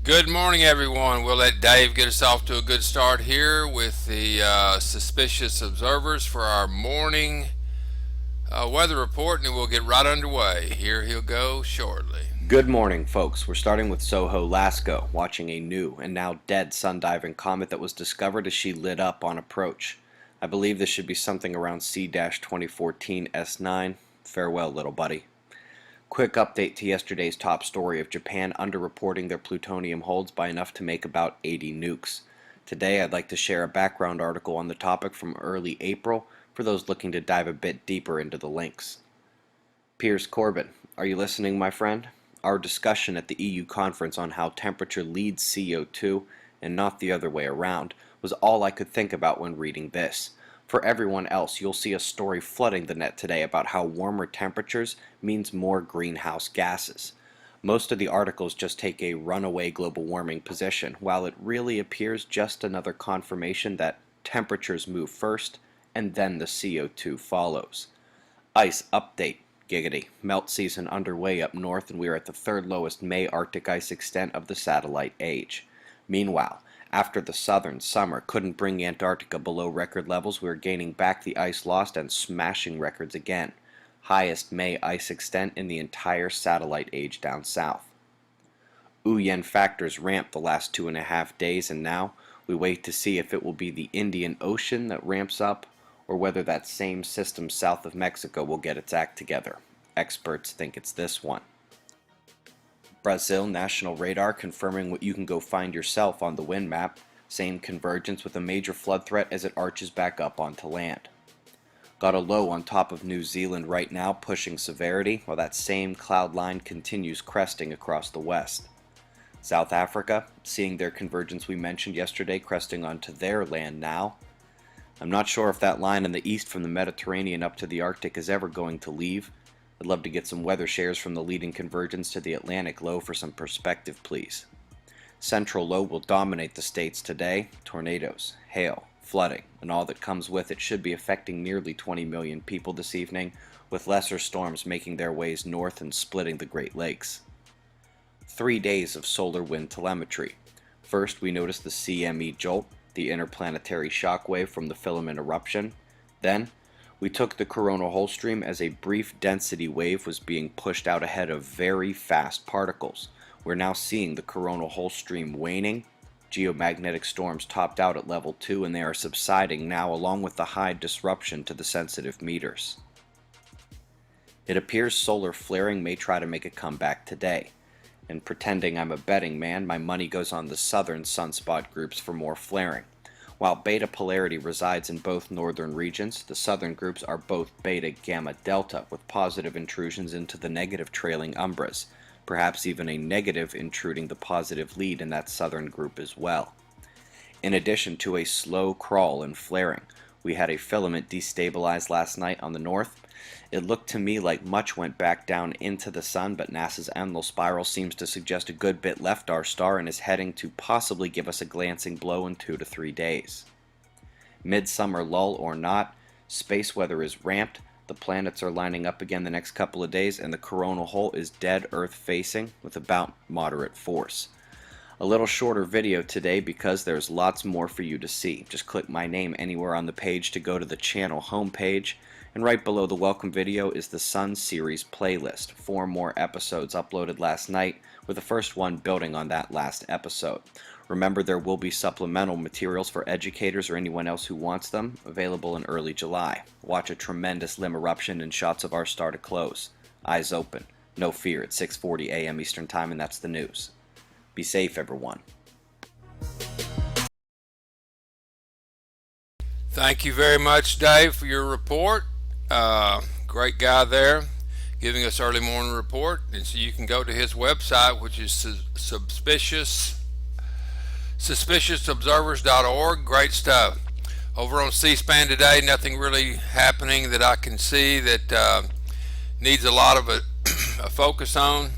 Good morning, everyone. We'll let Dave get us off to a good start here with the suspicious observers for our morning weather report, and we'll get right underway. Here he'll go shortly. Good morning, folks. We're starting with Soho Lasco, watching a new and now dead sun-diving comet that was discovered as she lit up on approach. I believe this should be something around C-2014 S9. Farewell, little buddy. Quick update to yesterday's top story of Japan underreporting their plutonium holds by enough to make about 80 nukes. Today, I'd like to share a background article on the topic from early April for those looking to dive a bit deeper into the links. Piers Corbyn, are you listening, my friend? Our discussion at the EU conference on how temperature leads CO2 and not the other way around was all I could think about when reading this. For everyone else, you'll see a story flooding the net today about how warmer temperatures means more greenhouse gases. Most of the articles just take a runaway global warming position, while it really appears just another confirmation that temperatures move first and then the CO2 follows. Ice update. Giggity. Melt season underway up north, and we are at the third lowest May Arctic ice extent of the satellite age. Meanwhile, after the southern summer couldn't bring Antarctica below record levels, we are gaining back the ice lost and smashing records again. Highest May ice extent in the entire satellite age down south. Uyen factors ramped the last 2.5 days, and now we wait to see if it will be the Indian Ocean that ramps up or whether that same system south of Mexico will get its act together. Experts think it's this one. Brazil National Radar confirming what you can go find yourself on the wind map. Same convergence with a major flood threat as it arches back up onto land. Got a low on top of New Zealand right now, pushing severity, while that same cloud line continues cresting across the west. South Africa, seeing their convergence we mentioned yesterday cresting onto their land now. I'm not sure if that line in the east from the Mediterranean up to the Arctic is ever going to leave. I'd love to get some weather shares from the leading convergence to the Atlantic low for some perspective, please. Central low will dominate the states today. Tornadoes, hail, flooding, and all that comes with it should be affecting nearly 20 million people this evening, with lesser storms making their ways north and splitting the Great Lakes. 3 days of solar wind telemetry. First, we noticed the CME jolt, the interplanetary shock wave from the filament eruption. Then, we took the coronal hole stream as a brief density wave was being pushed out ahead of very fast particles. We're now seeing the coronal hole stream waning. Geomagnetic storms topped out at level 2, and they are subsiding now along with the high disruption to the sensitive meters. It appears solar flaring may try to make a comeback today. And pretending I'm a betting man, my money goes on the southern sunspot groups for more flaring. While beta polarity resides in both northern regions, the southern groups are both beta gamma delta, with positive intrusions into the negative trailing umbras, perhaps even a negative intruding the positive lead in that southern group as well. In addition to a slow crawl and flaring, we had a filament destabilize last night on the north. It looked to me like much went back down into the sun, but NASA's Enlil spiral seems to suggest a good bit left our star and is heading to possibly give us a glancing blow in 2 to 3 days. Midsummer lull or not, space weather is ramped, the planets are lining up again the next couple of days, and the coronal hole is dead Earth facing with about moderate force. A little shorter video today because there's lots more for you to see. Just click my name anywhere on the page to go to the channel homepage, and right below the welcome video is the Sun Series playlist. 4 more episodes uploaded last night, with the first one building on that last episode. Remember, there will be supplemental materials for educators or anyone else who wants them, available in early July. Watch a tremendous limb eruption and shots of our star to close. Eyes open. No fear, it's 6:40 a.m. Eastern Time, and that's the news. Be safe, everyone. Thank you very much, Dave, for your report. Great guy there, giving us early morning report. And so you can go to his website, which is suspiciousobservers.org. Great stuff. Over on C-SPAN today, nothing really happening that I can see that needs a lot of a focus on.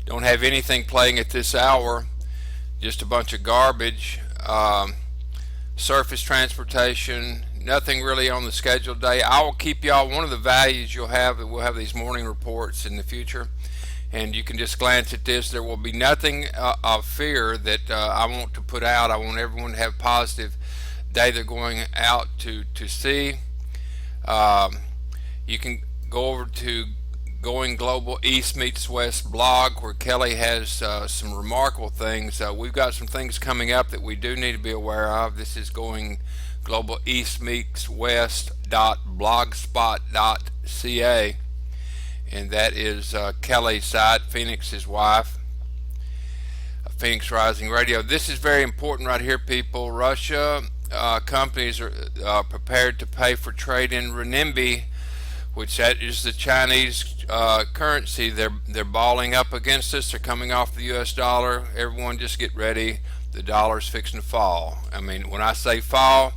Don't have anything playing at this hour, just a bunch of garbage. Surface transportation, nothing really on the schedule today. I will keep y'all, one of the values you'll have, we'll have these morning reports in the future, and you can just glance at this. There will be nothing of fear that I want to put out. I want everyone to have positive day they're going out to see. Um, you can go over to Going Global East Meets West blog, where Kelly has some remarkable things. We've got some things coming up that we do need to be aware of. This is Going Global East Meets West.blogspot.ca, and that is Kelly's site, Phoenix's wife, Phoenix Rising Radio. This is very important right here, people. Russia companies are prepared to pay for trade in renminbi, which that is the Chinese currency. They're balling up against us. They're coming off the U.S. dollar. Everyone just get ready. The dollar's fixing to fall. I mean, when I say fall,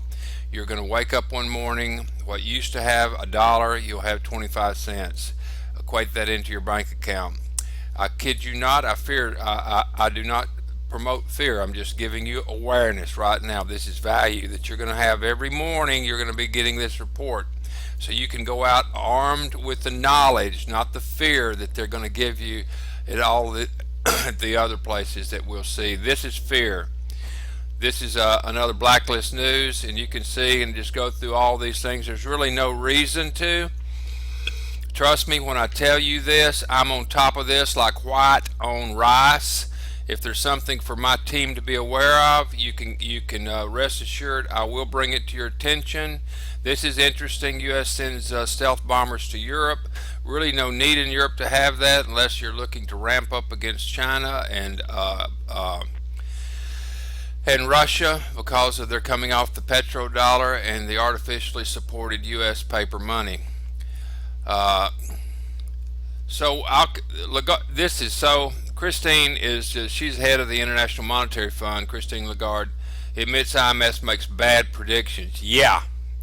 you're going to wake up one morning. What used to have a dollar, you'll have 25 cents. Equate that into your bank account. I kid you not. I do not promote fear. I'm just giving you awareness right now. This is value that you're going to have every morning. You're going to be getting this report, so you can go out armed with the knowledge, not the fear that they're going to give you at all the other places that we'll see. This is fear. This is another Blacklist News, and you can see and just go through all these things. There's really no reason to. Trust me when I tell you this. I'm on top of this like white on rice. If there's something for my team to be aware of, you can rest assured I will bring it to your attention. This is interesting. U.S. sends stealth bombers to Europe. Really no need in Europe to have that unless you're looking to ramp up against China and Russia, because of their coming off the petrodollar and the artificially supported U.S. paper money. Christine is she's head of the International Monetary Fund. Christine Lagarde admits IMF makes bad predictions. Yeah,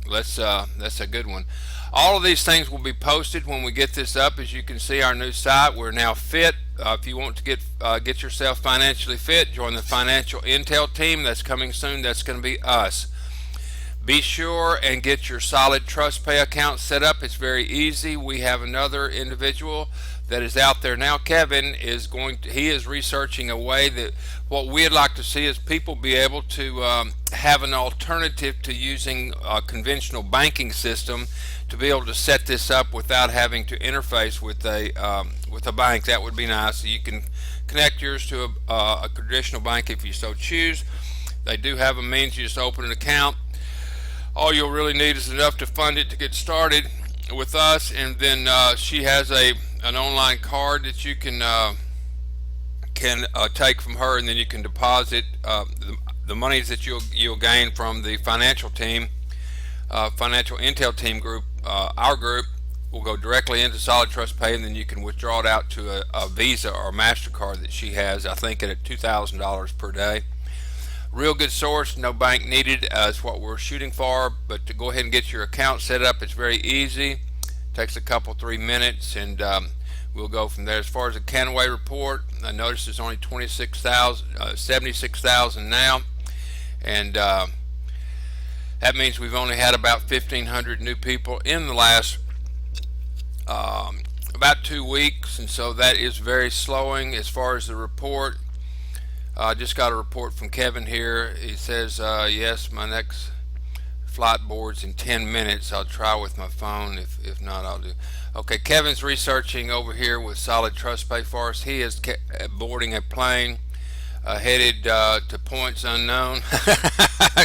that's a good one. All of these things will be posted when we get this up. As you can see, our new site, we're now fit. If you want to get yourself financially fit, join the Financial Intel team. That's coming soon. That's going to be us. Be sure and get your solid TrustPay account set up. It's very easy. We have another individual that is out there now. Kevin is he is researching a way that what we'd like to see is people be able to have an alternative to using a conventional banking system, to be able to set this up without having to interface with a bank. That would be nice. So you can connect yours to a traditional bank if you so choose. They do have a means. You just open an account. All you'll really need is enough to fund it to get started with us, and then she has an online card that you can take from her, and then you can deposit the monies that you'll gain from the financial team, Financial Intel team group. Our group will go directly into Solid Trust Pay, and then you can withdraw it out to a Visa or MasterCard that she has, I think at $2,000 per day. Real good source, no bank needed is what we're shooting for, but to go ahead and get your account set up, it's very easy. Takes a couple, 3 minutes, and we'll go from there. As far as the Canaway report, I noticed there's only 76,000 now, and that means we've only had about 1,500 new people in the last about 2 weeks, and so that is very slowing as far as the report. I just got a report from Kevin here. He says, yes, my next flight board's in 10 minutes. I'll try with my phone. If not, I'll do. Okay, Kevin's researching over here with Solid Trust Pay for us. He is boarding a plane headed to points unknown.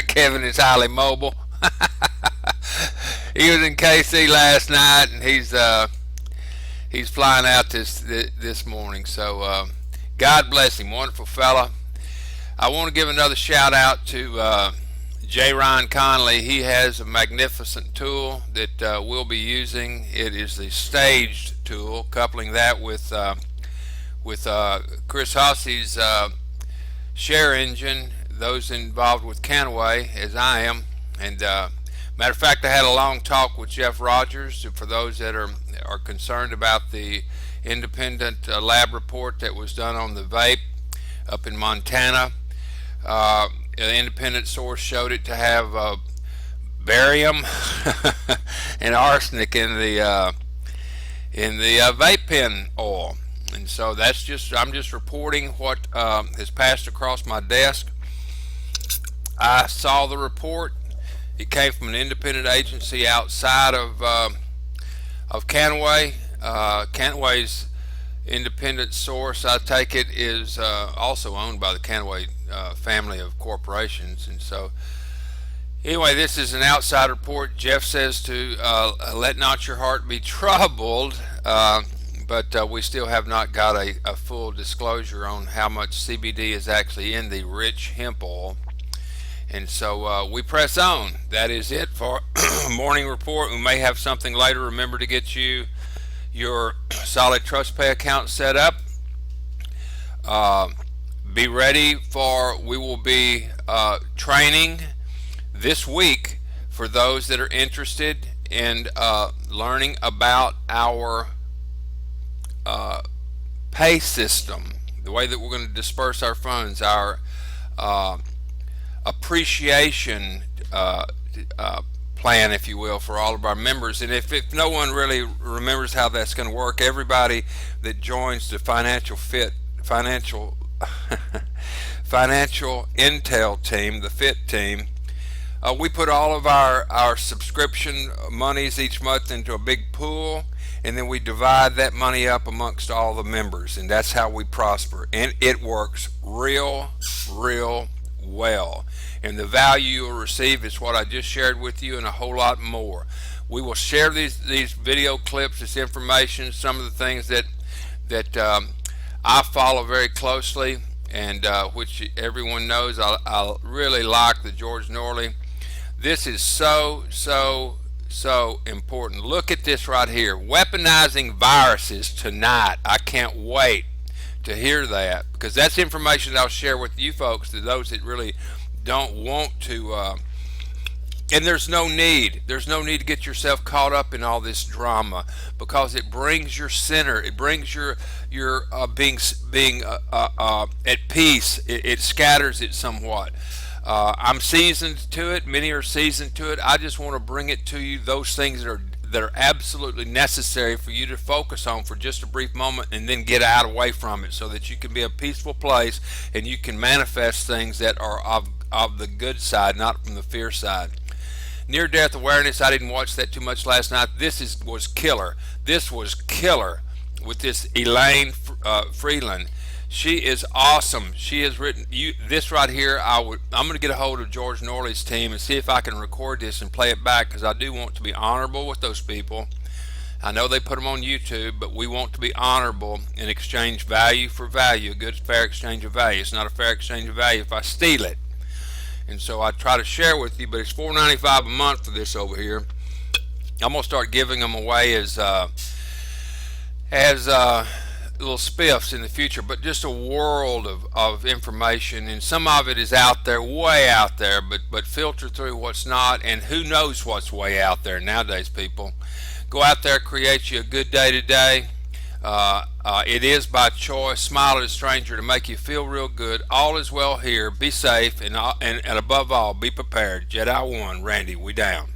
Kevin is highly mobile. He was in KC last night, and he's flying out this morning. So God bless him, wonderful fella. I want to give another shout out to J. Ryan Conley. He has a magnificent tool that we'll be using. It is the staged tool, coupling that with Chris Hosse's share engine. Those involved with Canaway, as I am, and matter of fact, I had a long talk with Jeff Rogers. For those that are concerned about the independent lab report that was done on the vape up in Montana, an independent source showed it to have barium and arsenic in the vape pen oil, And so I'm just reporting what has passed across my desk. I saw the report. It came from an independent agency outside of Canway. Canway's independent source, I take it, is also owned by the Canway family of corporations. And so anyway, this is an outside report. Jeff says to let not your heart be troubled, but we still have not got a full disclosure on how much CBD is actually in the rich hemp oil. And so we press on. That is it for morning report. We may have something later. Remember to get your Solid Trust Pay account set up. Be ready for, we will be training this week for those that are interested in learning about our pay system, the way that we're going to disperse our funds, our appreciation plan, if you will, for all of our members. And if no one really remembers how that's going to work, everybody that joins the financial intel team, the FIT team, we put all of our subscription monies each month into a big pool, and then we divide that money up amongst all the members, and that's how we prosper. And it works real well. And the value you'll receive is what I just shared with you, and a whole lot more. We will share these video clips, this information, some of the things that I follow very closely, and which everyone knows I really like the George Norley. This is so important. Look at this right here. Weaponizing viruses tonight. I can't wait to hear that, because that's information that I'll share with you folks, to those that really don't want to, and there's no need to get yourself caught up in all this drama, because it brings your center, it brings your being at peace. It scatters it somewhat. I'm seasoned to it, many are seasoned to it. I just want to bring it to you, those things that are absolutely necessary for you to focus on for just a brief moment, and then get out away from it, so that you can be a peaceful place and you can manifest things that are of the good side, not from the fear side. Near-death awareness, I didn't watch that too much last night. This was killer. This was killer with this Elaine Freeland. She is awesome. She has written this right here. I'm going to get a hold of George Norley's team and see if I can record this and play it back, because I do want to be honorable with those people. I know they put them on YouTube, but we want to be honorable and exchange value for value, a good fair exchange of value. It's not a fair exchange of value if I steal it. And so I try to share with you, but it's $4.95 a month for this over here. I'm going to start giving them away as little spiffs in the future, but just a world of information, and some of it is out there, way out there, but filter through what's not, and who knows what's way out there nowadays, people. Go out there, create you a good day today. It is by choice. Smile at a stranger to make you feel real good. All is well here. Be safe, and above all, be prepared. Jedi 1, Randy, we down.